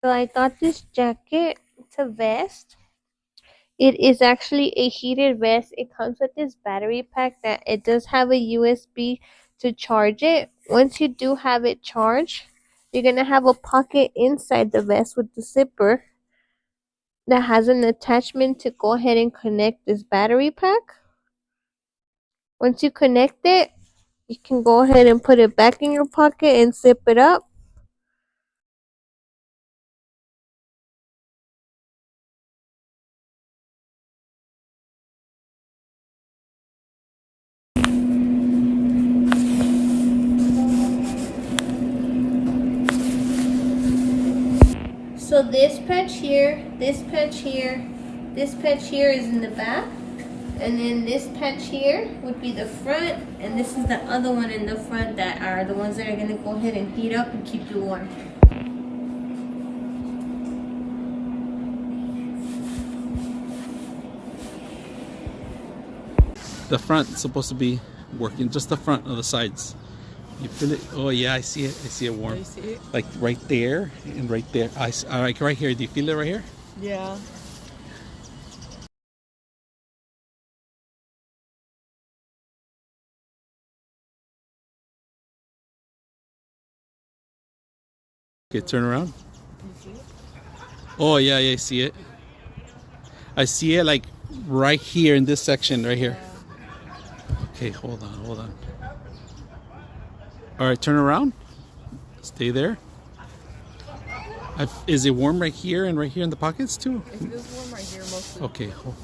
So I got this jacket. It's a vest. It is actually a heated vest. It comes with this battery pack that it does have a USB to charge it. Once you do have it charged, you're going to have a pocket inside the vest with the zipper that has an attachment to go ahead and connect this battery pack. Once you connect it, you can go ahead and put it back in your pocket and zip it up. So this patch here, this patch here, this patch here is in the back. And then this patch here would be the front. And this is the other one in the front that are the ones that are going to go ahead and heat up and keep you warm. The front is supposed to be working, just the front of the sides. You feel it? Oh yeah, I see it. I see it warm. You see it? Like right there and right there. Like right here. Do you feel it right here? Yeah. Okay, turn around. Oh yeah, yeah, I see it. I see it like right here in this section right here. Okay, hold on. All right, turn around. Stay there. Is it warm right here and right here in the pockets too? It feels warm right here mostly. Okay, hold.